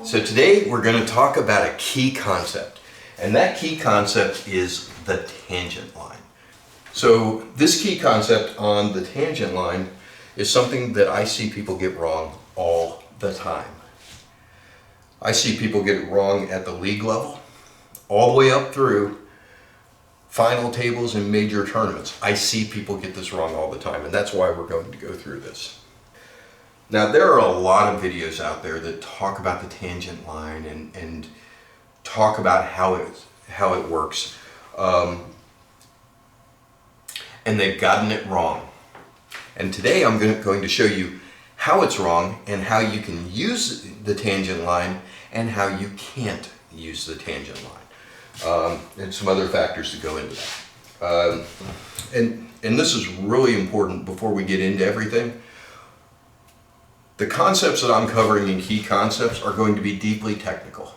So today we're going to talk about a key concept, and that key concept is the tangent line. So this key concept on the tangent line is something that I see people get wrong all the time. I see people get it wrong at the league level, all the way up through final tables and major tournaments. I see people get this wrong all the time, and that's why we're going to go through this. Now, there are a lot of videos out there that talk about the tangent line and talk about how it works, and they've gotten it wrong. And today I'm going to show you how it's wrong and how you can use the tangent line and how you can't use the tangent line, and some other factors that go into that. And this is really important before we get into everything. The concepts that I'm covering in key concepts are going to be deeply technical,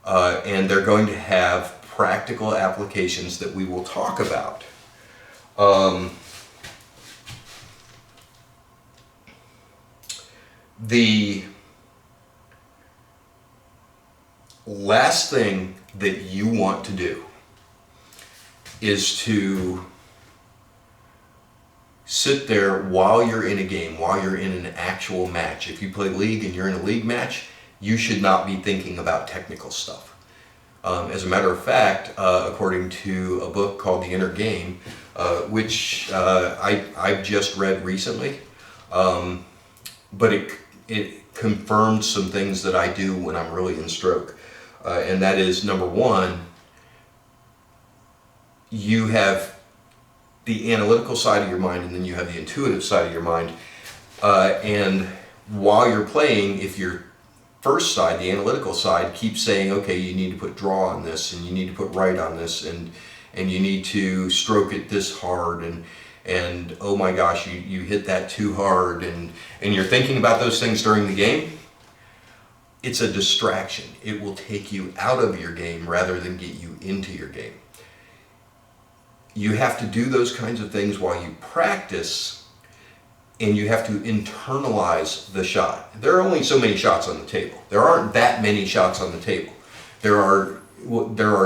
and they're going to have practical applications that we will talk about. The last thing that you want to do is to sit there while you're in a game, while you're in an actual match. If you play league and you're in a league match, you should not be thinking about technical stuff. As a matter of fact, according to a book called The Inner Game, which I've just read recently, but it confirmed some things that I do when I'm really in stroke. And that is, number one, you have the analytical side of your mind, and then you have the intuitive side of your mind. And while you're playing, if your first side, the analytical side, keeps saying, okay, you need to put draw on this, and you need to put right on this, and you need to stroke it this hard, and oh my gosh, you hit that too hard, and you're thinking about those things during the game, it's a distraction. It will take you out of your game rather than get you into your game. You have to do those kinds of things while you practice, and you have to internalize the shot. There are only so many shots on the table. There aren't that many shots on the table. There are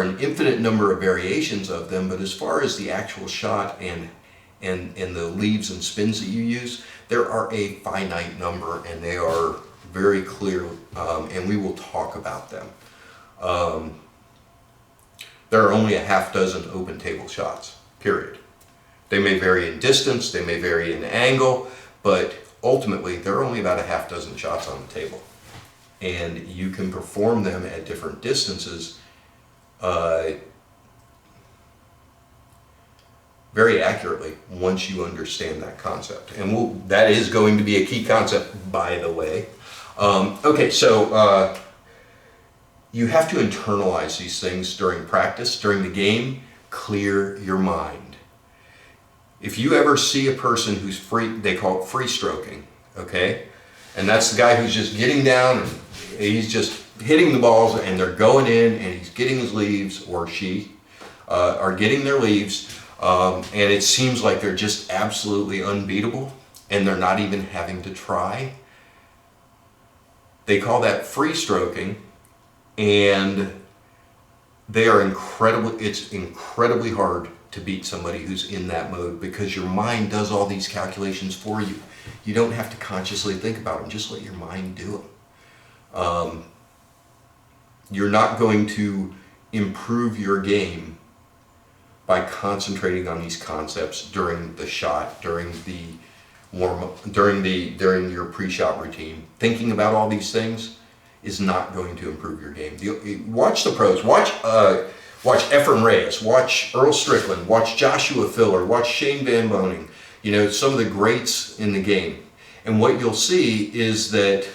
an infinite number of variations of them, but as far as the actual shot and the leaves and spins that you use, there are a finite number, and they are very clear, and we will talk about them. There are only a half dozen open table shots, period. They may vary in distance, they may vary in angle, but ultimately there are only about a half dozen shots on the table. And you can perform them at different distances very accurately once you understand that concept. And that is going to be a key concept, by the way. Okay, so you have to internalize these things during practice, during the game. Clear your mind. If you ever see a person who's free, they call it free stroking, okay? And that's the guy who's just getting down and he's just hitting the balls, and they're going in, and he's getting his leaves, or she are getting their leaves, and it seems like they're just absolutely unbeatable, and they're not even having to try. They call that free stroking, and it's incredibly hard to beat somebody who's in that mode, because your mind does all these calculations for you. You don't have to consciously think about them, just let your mind do them. You're not going to improve your game by concentrating on these concepts during the shot, during the warm-up, during your pre-shot routine. Thinking about all these things is not going to improve your game. Watch the pros. Watch Efren Reyes. Watch Earl Strickland. Watch Joshua Filler. Watch Shane Van Boening. You know, some of the greats in the game. And what you'll see is that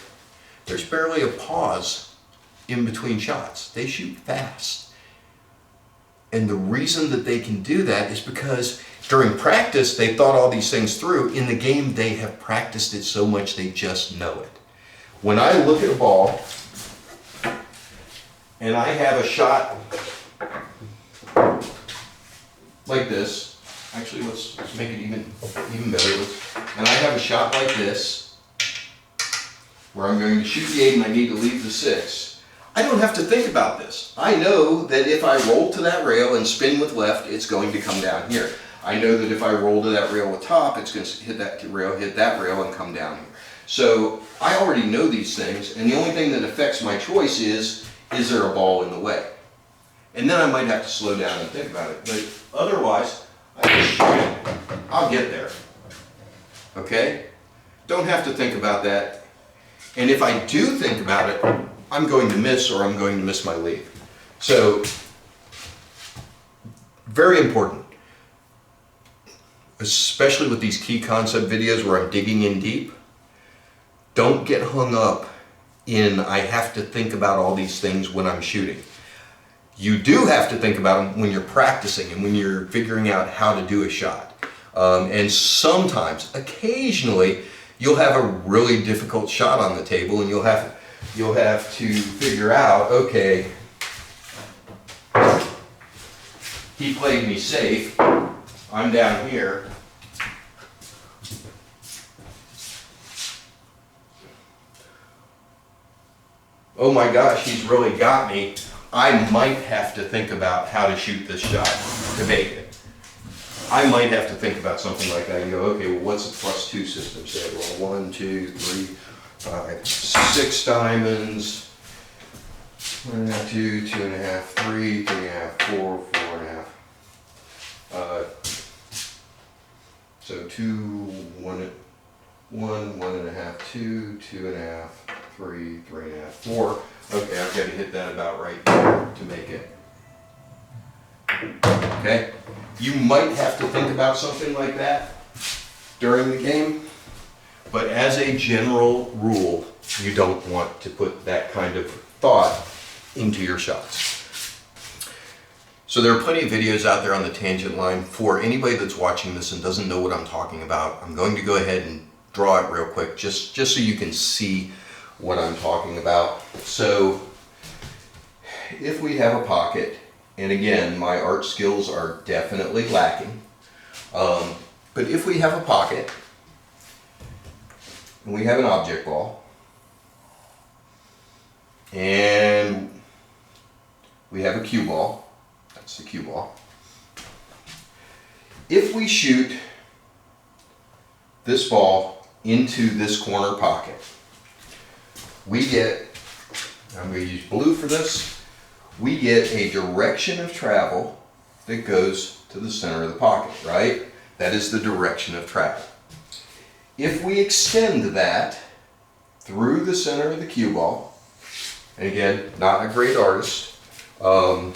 there's barely a pause in between shots. They shoot fast. And the reason that they can do that is because during practice, they thought all these things through. In the game, they have practiced it so much they just know it. When I look at a ball and I have a shot like this, actually let's make it even better. And I have a shot like this, where I'm going to shoot the 8 and I need to leave the 6, I don't have to think about this. I know that if I roll to that rail and spin with left, it's going to come down here. I know that if I roll to that rail with top, it's going to hit that rail, and come down here. So I already know these things, and the only thing that affects my choice is there a ball in the way? And then I might have to slow down and think about it. But otherwise, I just shoot it. I'll get there. Okay? Don't have to think about that. And if I do think about it, I'm going to miss, or I'm going to miss my lead. So, very important. Especially with these key concept videos where I'm digging in deep, don't get hung up in I have to think about all these things when I'm shooting. You do have to think about them when you're practicing and when you're figuring out how to do a shot. And sometimes, occasionally, you'll have a really difficult shot on the table and you'll have to figure out, okay, he played me safe, I'm down here. Oh my gosh, he's really got me. I might have to think about how to shoot this shot to make it. I might have to think about something like that and go, okay, well, what's a +2 system? Say, well, 1, 2, 3, 5, 6 diamonds. 1.5, 2, 2.5, 3, 3.5, 4, 4.5. So 2, 1, 1.5, 2, 2.5, 3, 3.5, 4. Okay, I've got to hit that about right there to make it. Okay? You might have to think about something like that during the game, but as a general rule, you don't want to put that kind of thought into your shots. So there are plenty of videos out there on the tangent line. For anybody that's watching this and doesn't know what I'm talking about, I'm going to go ahead and draw it real quick just so you can see what I'm talking about. So if we have a pocket, and again, my art skills are definitely lacking, but if we have a pocket and we have an object ball and we have a cue ball, that's the cue ball. If we shoot this ball into this corner pocket, we get, I'm going to use blue for this, we get a direction of travel that goes to the center of the pocket, right? That is the direction of travel. If we extend that through the center of the cue ball, and again, not a great artist, but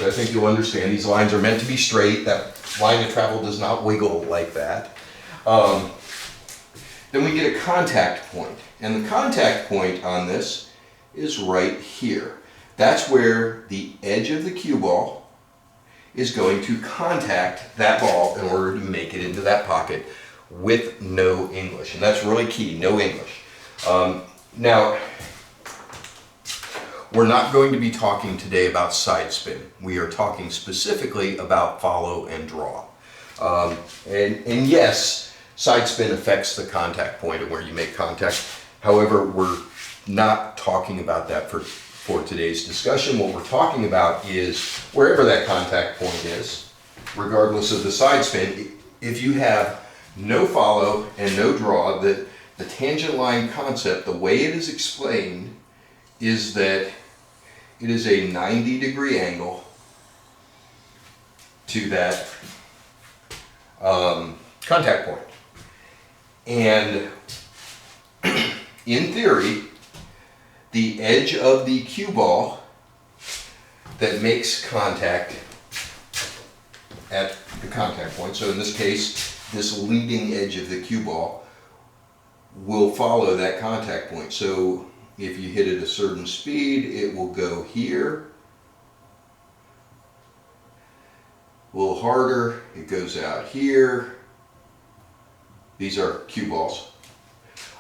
I think you'll understand these lines are meant to be straight. That line of travel does not wiggle like that. Then we get a contact point. And the contact point on this is right here. That's where the edge of the cue ball is going to contact that ball in order to make it into that pocket with no English. And that's really key, no English. Now, we're not going to be talking today about side spin. We are talking specifically about follow and draw. And yes, side spin affects the contact point and where you make contact. However, we're not talking about that for today's discussion. What we're talking about is wherever that contact point is, regardless of the side spin, if you have no follow and no draw, the tangent line concept, the way it is explained, is that it is a 90-degree angle to that contact point. And in theory, the edge of the cue ball that makes contact at the contact point, so in this case, this leading edge of the cue ball will follow that contact point. So if you hit at a certain speed, it will go here. A little harder, it goes out here. These are cue balls.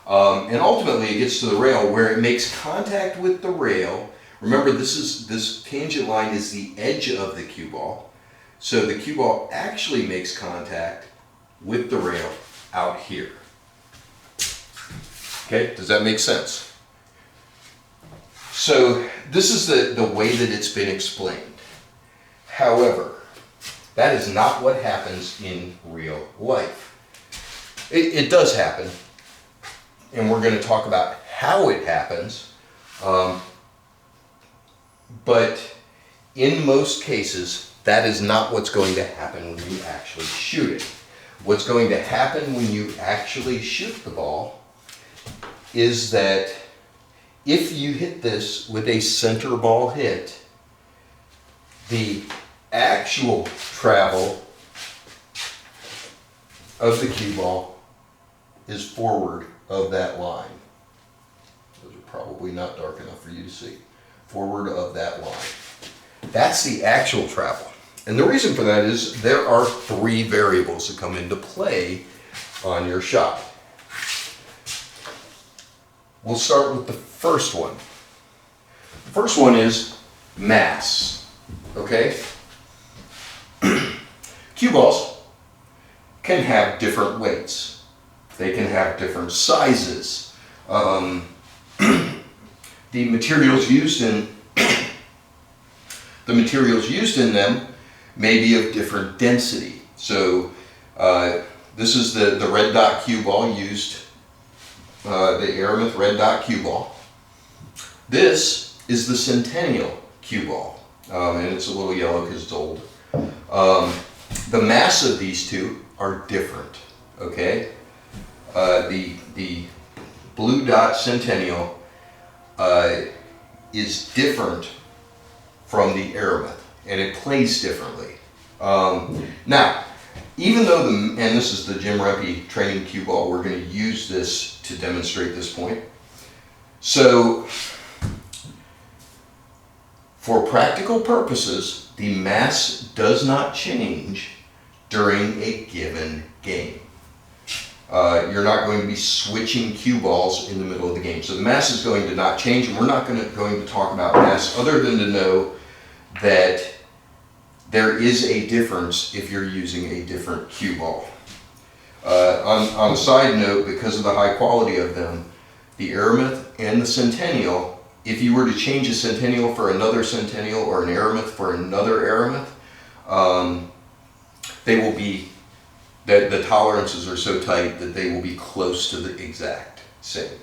And ultimately it gets to the rail where it makes contact with the rail. Remember, this tangent line is the edge of the cue ball. So the cue ball actually makes contact with the rail out here. Okay, does that make sense? So this is the way that it's been explained. However, that is not what happens in real life. It does happen, and we're going to talk about how it happens, but in most cases, that is not what's going to happen when you actually shoot it. What's going to happen when you actually shoot the ball is that if you hit this with a center ball hit, the actual travel of the cue ball is forward of that line. Those are probably not dark enough for you to see. Forward of that line. That's the actual travel. And the reason for that is there are 3 variables that come into play on your shot. We'll start with the first one. The first one is mass. Okay? Cue balls can have different weights. They can have different sizes. The materials used in them may be of different density. So this is the red dot cue ball used, the Aramith red dot cue ball. This is the Centennial cue ball, and it's a little yellow because it's old. The mass of these two are different, okay? The blue dot Centennial is different from the Aramith, and it plays differently. Now, even though and this is the Jim Rempe training cue ball, we're going to use this to demonstrate this point. So, for practical purposes, the mass does not change during a given game. You're not going to be switching cue balls in the middle of the game. So the mass is going to not change, and we're not going to talk about mass other than to know that there is a difference if you're using a different cue ball. On a side note, because of the high quality of them, the Aramith and the Centennial, if you were to change a Centennial for another Centennial or an Aramith for another Aramith, they will be, the tolerances are so tight that they will be close to the exact same.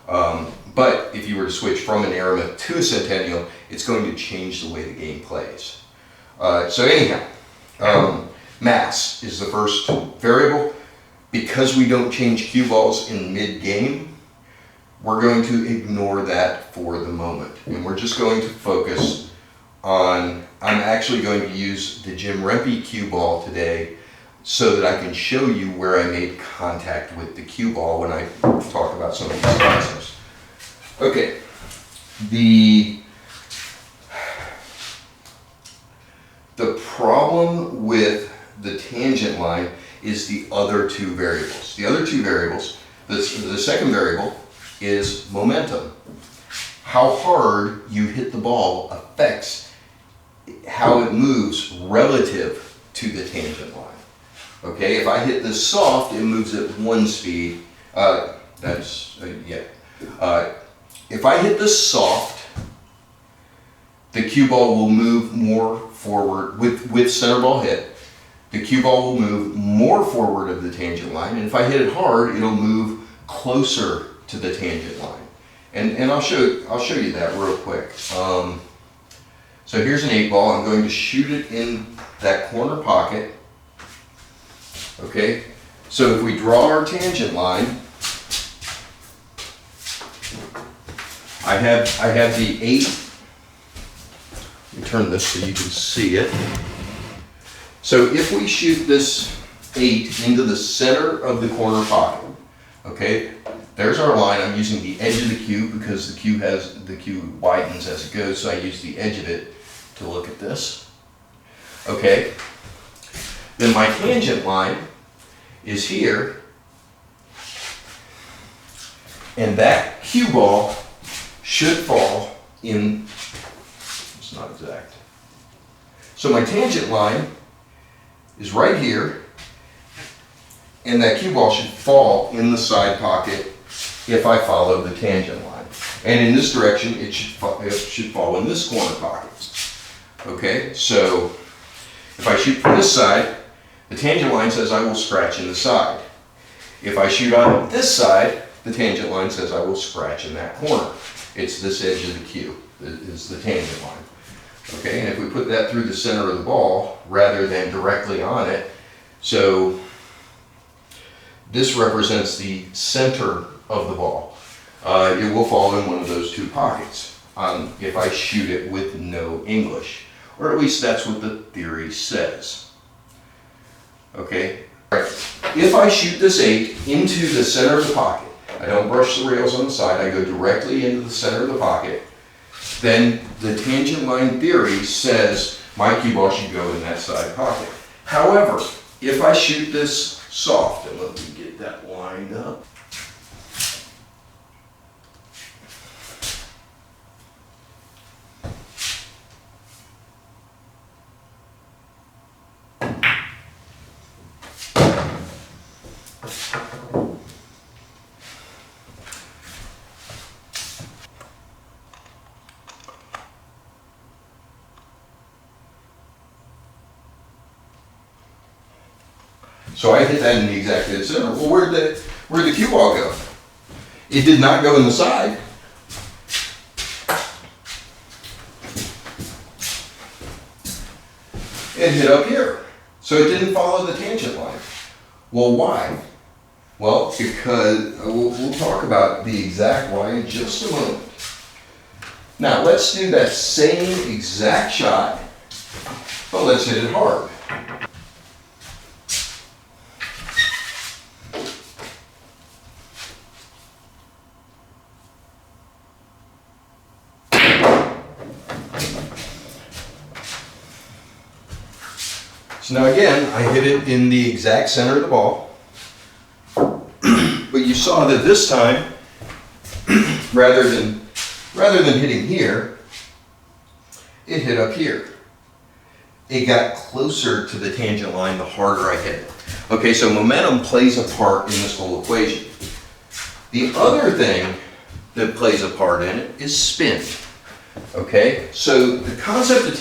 But if you were to switch from an Aramith to a Centennial, it's going to change the way the game plays. So anyhow, mass is the first variable. Because we don't change cue balls in mid-game, we're going to ignore that for the moment. And we're just going to focus on, I'm actually going to use the Jim Rempe cue ball today so that I can show you where I made contact with the cue ball when I talk about some of these concepts. Okay, the problem with the tangent line is the other 2 variables. The other 2 variables, the second variable is momentum. How hard you hit the ball affects how it moves relative to the tangent line. Okay, if I hit this soft, it moves at 1 speed. If I hit this soft, the cue ball will move more forward with center ball hit. The cue ball will move more forward of the tangent line, and if I hit it hard, it'll move closer to the tangent line. And I'll show you that real quick. So here's an 8 ball. I'm going to shoot it in that corner pocket. Okay. So if we draw our tangent line, I have the 8. Let me turn this so you can see it. So if we shoot this 8 into the center of the corner pocket, okay, there's our line. I'm using the edge of the cue because the cue widens as it goes, so I use the edge of it to look at this. Okay, then my tangent line is here, and that cue ball should fall in, it's not exact. So my tangent line is right here, and that cue ball should fall in the side pocket if I follow the tangent line. And in this direction, it should fall in this corner pocket. Okay, so if I shoot from this side, the tangent line says I will scratch in the side. If I shoot on this side, the tangent line says I will scratch in that corner. It's this edge of the cue that is the tangent line. Okay, and if we put that through the center of the ball rather than directly on it, so this represents the center of the ball. It will fall in one of those two pockets if I shoot it with no English. Or at least that's what the theory says. Okay? Right. If I shoot this 8 into the center of the pocket, I don't brush the rails on the side, I go directly into the center of the pocket, then the tangent line theory says my cue ball should go in that side pocket. However, if I shoot this soft, and let me get that lined up. So I hit that in the exact dead center. Well, where'd the cue ball go? It did not go in the side. It hit up here. So it didn't follow the tangent line. Well, why? Well, because we'll talk about the exact why in just a moment. Now, let's do that same exact shot, but let's hit it hard. So now again, I hit it in the exact center of the ball, but you saw that this time, rather than hitting here, it hit up here. It got closer to the tangent line the harder I hit it. Okay, so momentum plays a part in this whole equation. The other thing that plays a part in it is spin. Okay, so the concept of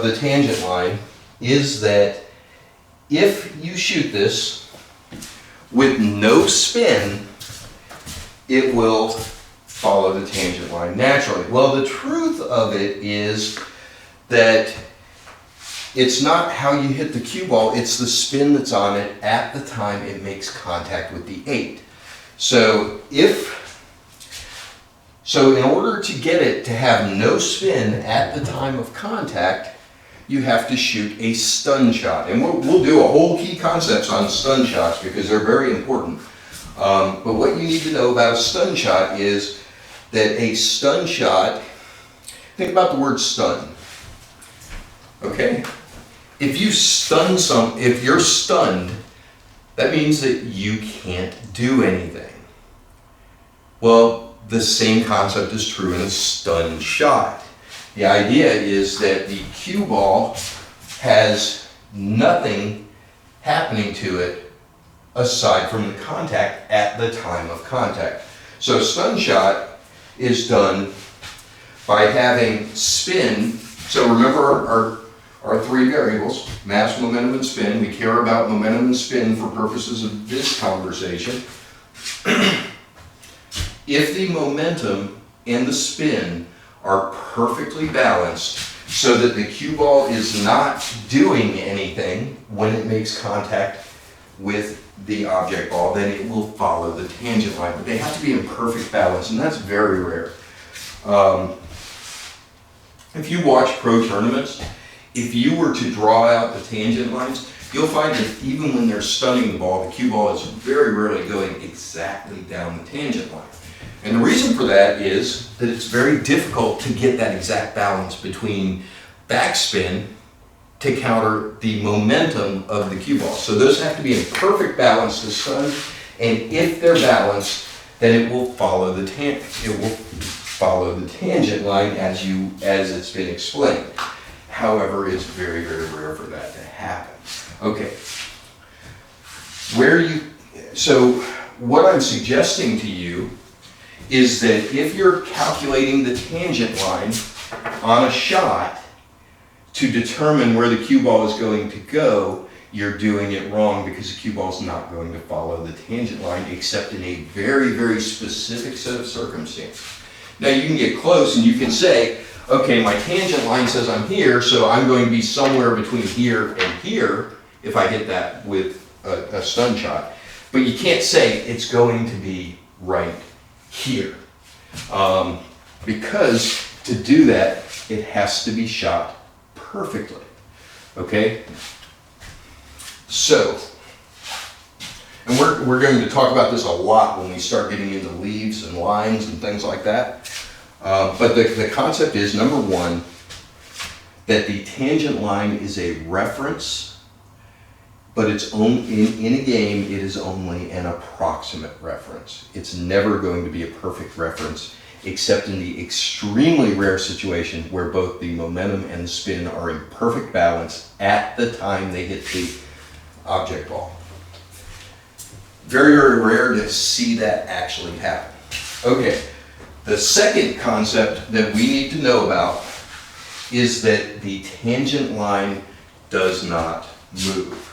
the tangent line is that if you shoot this with no spin, it will follow the tangent line naturally. Well, the truth of it is that it's not how you hit the cue ball, it's the spin that's on it at the time it makes contact with the 8. So in order to get it to have no spin at the time of contact, you have to shoot a stun shot. And we'll do a whole key concepts on stun shots because they're very important. But what you need to know about a stun shot is that a stun shot, think about the word stun. Okay? If you're stunned, that means that you can't do anything. Well, the same concept is true in a stun shot. The idea is that the cue ball has nothing happening to it aside from the contact at the time of contact. So stun shot is done by having spin. So remember our three variables, mass, momentum, and spin. We care about momentum and spin for purposes of this conversation. If the momentum and the spin are perfectly balanced so that the cue ball is not doing anything when it makes contact with the object ball, then it will follow the tangent line. But they have to be in perfect balance, and that's very rare. If you watch pro tournaments, if you were to draw out the tangent lines, you'll find that even when they're stunning the ball, the cue ball is very rarely going exactly down the tangent line. And the reason for that is that it's very difficult to get that exact balance between backspin to counter the momentum of the cue ball. So those have to be in perfect balance to stun, and if they're balanced, then it will follow the tangent line as it's been explained. However, it's very, very rare for that to happen. Okay. So what I'm suggesting to you is that if you're calculating the tangent line on a shot to determine where the cue ball is going to go, you're doing it wrong, because the cue ball is not going to follow the tangent line except in a very, very specific set of circumstances. Now you can get close and you can say, okay, my tangent line says I'm here, so I'm going to be somewhere between here and here if I hit that with a stun shot. But you can't say it's going to be right here. Because to do that, it has to be shot perfectly. Okay? So, and we're going to talk about this a lot when we start getting into leaves and lines and things like that. But the concept is, number one, that the tangent line is a reference, but it's only, in a game, it is only an approximate reference. It's never going to be a perfect reference, except in the extremely rare situation where both the momentum and the spin are in perfect balance at the time they hit the object ball. Very, very rare to see that actually happen. Okay, the second concept that we need to know about is that the tangent line does not move.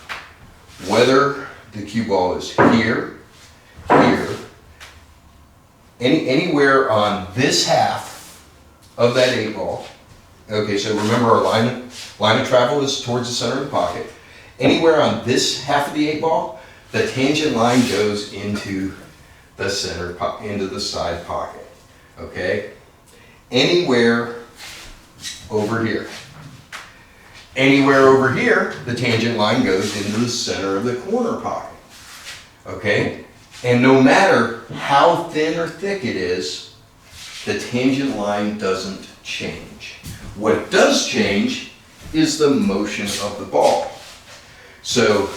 Whether the cue ball is here, here, anywhere on this half of that 8 ball. Okay, so remember our line of travel is towards the center of the pocket. Anywhere on this half of the 8 ball, the tangent line goes into the center, into the side pocket. Okay? Anywhere over here. Anywhere over here, the tangent line goes into the center of the corner pocket. Okay? And no matter how thin or thick it is, the tangent line doesn't change. What does change is the motion of the ball. So,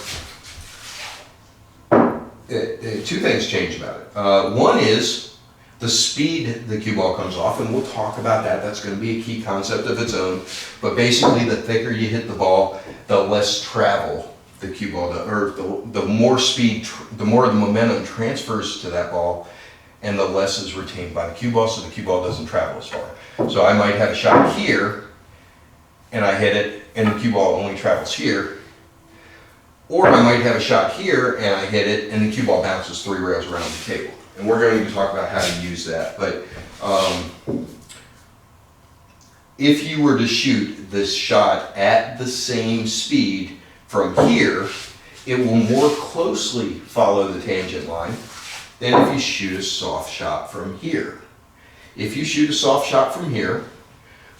two things change about it. One is the speed the cue ball comes off, and we'll talk about that. That's going to be a key concept of its own. But basically, the thicker you hit the ball, the less travel the cue ball does, or the more speed, the more the momentum transfers to that ball, and the less is retained by the cue ball, so the cue ball doesn't travel as far. So I might have a shot here, and I hit it, and the cue ball only travels here. Or I might have a shot here, and I hit it, and the cue ball bounces 3 rails around the table. And we're going to talk about how to use that. But if you were to shoot this shot at the same speed from here, it will more closely follow the tangent line than if you shoot a soft shot from here. If you shoot a soft shot from here,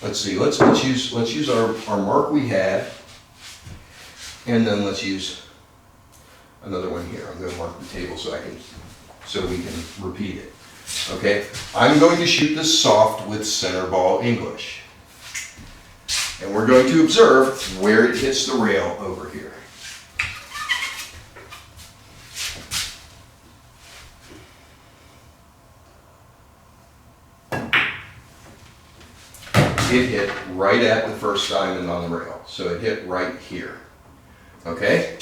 let's see, let's use our mark we had, and then let's use another one here. I'm going to mark the table so we can repeat it. Okay, I'm going to shoot this soft with center ball English. And we're going to observe where it hits the rail over here. It hit right at the first diamond on the rail. So it hit right here. Okay?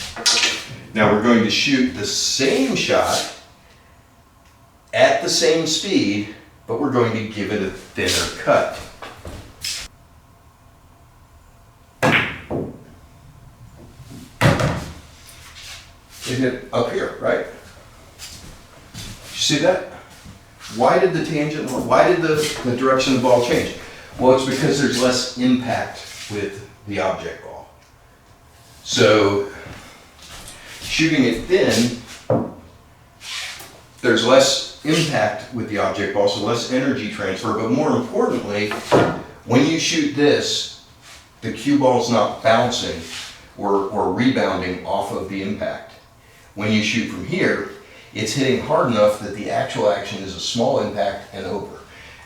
Now we're going to shoot the same shot at the same speed, but we're going to give it a thinner cut. It hit up here, right? You see that? Why did the direction of the ball change? Well, it's because there's less impact with the object ball. So, shooting it thin, there's less impact with the object ball, so less energy transfer, but more importantly, when you shoot this, the cue ball's not bouncing or rebounding off of the impact. When you shoot from here, it's hitting hard enough that the actual action is a small impact and over.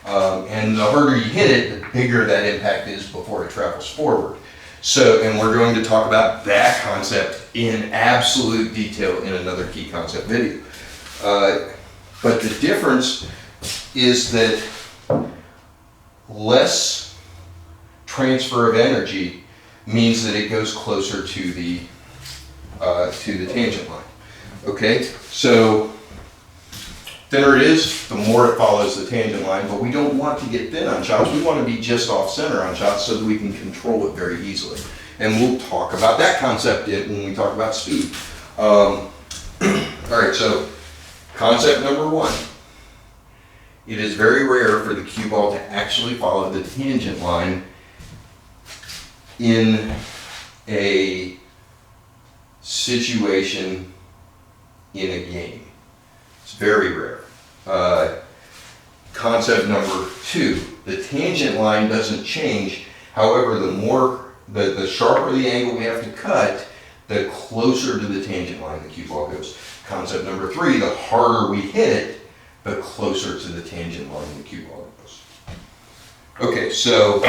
And the harder you hit it, the bigger that impact is before it travels forward. So, and we're going to talk about that concept in absolute detail in another key concept video. But the difference is that less transfer of energy means that it goes closer to the tangent line. Okay, so thinner it is, the more it follows the tangent line, but we don't want to get thin on shots. We want to be just off center on shots so that we can control it very easily. And we'll talk about that concept when we talk about speed. All right, so concept number one. It is very rare for the cue ball to actually follow the tangent line in a situation in a game. It's very rare. Concept number two, the tangent line doesn't change. However, the sharper the angle we have to cut, the closer to the tangent line the cue ball goes. Concept number three, the harder we hit it, the closer to the tangent line the cue ball goes. Okay, so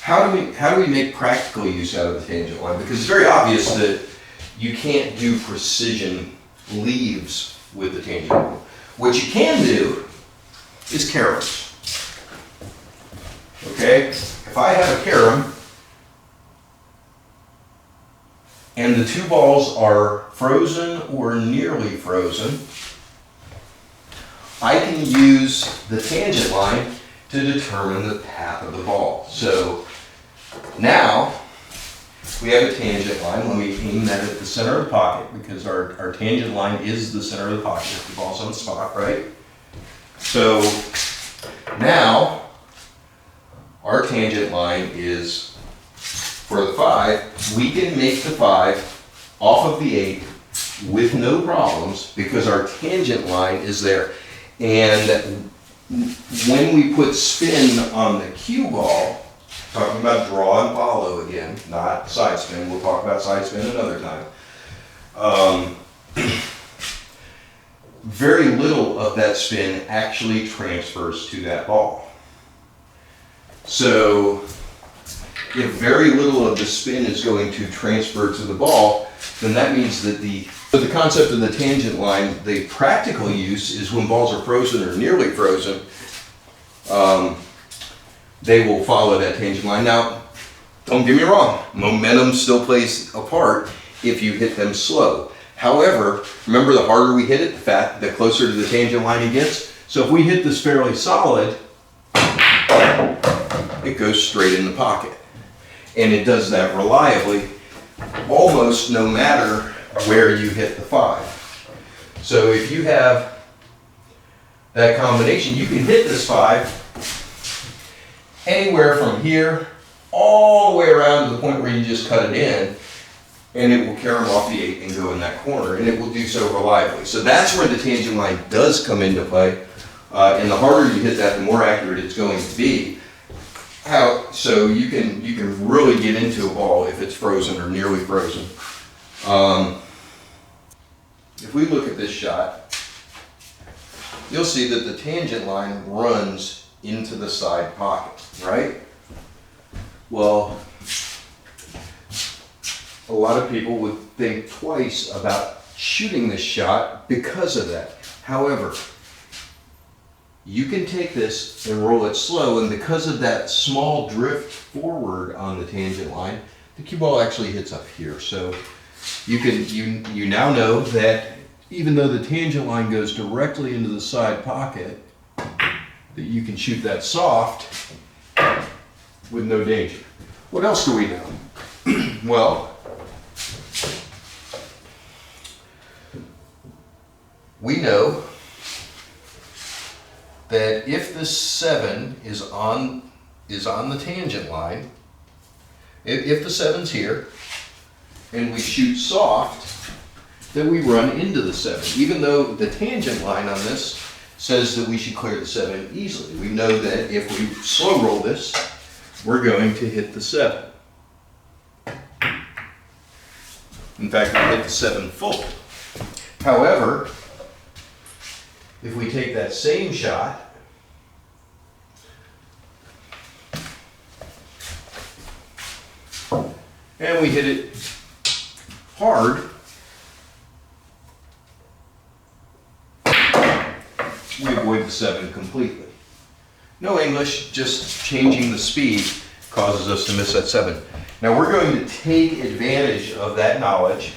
how do we make practical use out of the tangent line? Because it's very obvious that you can't do precision leaves with the tangent line. What you can do is caroms. Okay, if I have a carom and the two balls are frozen or nearly frozen, I can use the tangent line to determine the path of the ball. So now we have a tangent line. Let me aim that at the center of the pocket, because our tangent line is the center of the pocket if the ball's on the spot, right? So now our tangent line is for the 5. We can make the 5 off of the 8 with no problems because our tangent line is there. And when we put spin on the cue ball, talking about draw and follow again, not side spin. We'll talk about side spin another time. Very little of that spin actually transfers to that ball. So if very little of the spin is going to transfer to the ball, then that means that the concept of the tangent line, the practical use is when balls are frozen or nearly frozen, they will follow that tangent line. Now, don't get me wrong, momentum still plays a part if you hit them slow. However, remember, the harder we hit it, the closer to the tangent line it gets. So if we hit this fairly solid, it goes straight in the pocket. And it does that reliably, almost no matter where you hit the 5. So if you have that combination, you can hit this 5 anywhere from here all the way around to the point where you just cut it in, and it will carom off the 8 and go in that corner, and it will do so reliably. So that's where the tangent line does come into play, and the harder you hit that, the more accurate it's going to be. So you can really get into a ball if it's frozen or nearly frozen. If we look at this shot, you'll see that the tangent line runs into the side pocket, right? Well, a lot of people would think twice about shooting this shot because of that. However, you can take this and roll it slow, and because of that small drift forward on the tangent line, the cue ball actually hits up here. So you now know that even though the tangent line goes directly into the side pocket, that you can shoot that soft with no danger. What else do we know? Well, we know that if the 7 is on the tangent line, if the 7's here, and we shoot soft, then we run into the 7. Even though the tangent line on this says that we should clear the 7 easily. We know that if we slow roll this, we're going to hit the 7. In fact, we hit the 7 full. However, if we take that same shot and we hit it hard, we avoid the 7 completely. No English, just changing the speed causes us to miss that 7. Now we're going to take advantage of that knowledge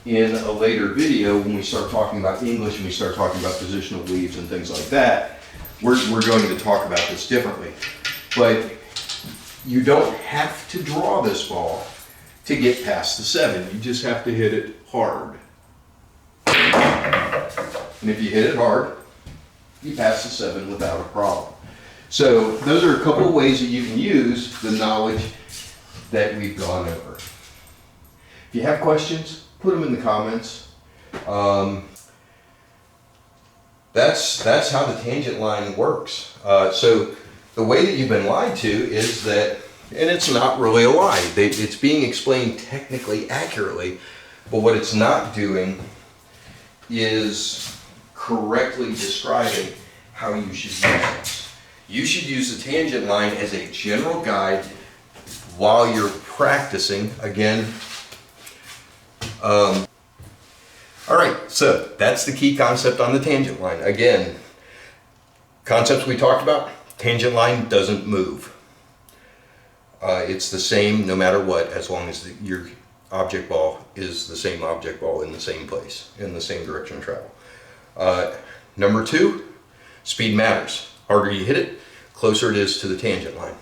in a later video when we start talking about English and we start talking about positional leaves and things like that. We're going to talk about this differently. But you don't have to draw this ball to get past the 7. You just have to hit it hard. And if you hit it hard, you pass the 7 without a problem. So those are a couple of ways that you can use the knowledge that we've gone over. If you have questions, put them in the comments. That's how the tangent line works. So the way that you've been lied to is that, and it's not really a lie, it's being explained technically accurately, but what it's not doing is correctly describing how you should use this. You should use the tangent line as a general guide while you're practicing. Again, all right, so that's the key concept on the tangent line. Again, concepts we talked about, tangent line doesn't move. It's the same no matter what, as long as your object ball is the same object ball in the same place, in the same direction of travel. Number 2, speed matters. Harder you hit it, closer it is to the tangent line.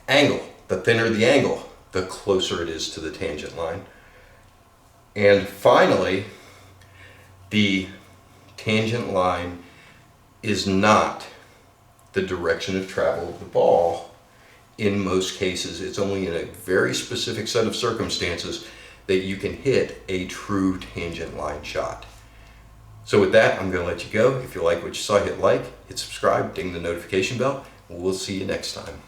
Angle, the thinner the angle, the closer it is to the tangent line. And finally, the tangent line is not the direction of travel of the ball in most cases. It's only in a very specific set of circumstances that you can hit a true tangent line shot. So with that, I'm going to let you go. If you like what you saw, hit like, hit subscribe, ding the notification bell. We'll see you next time.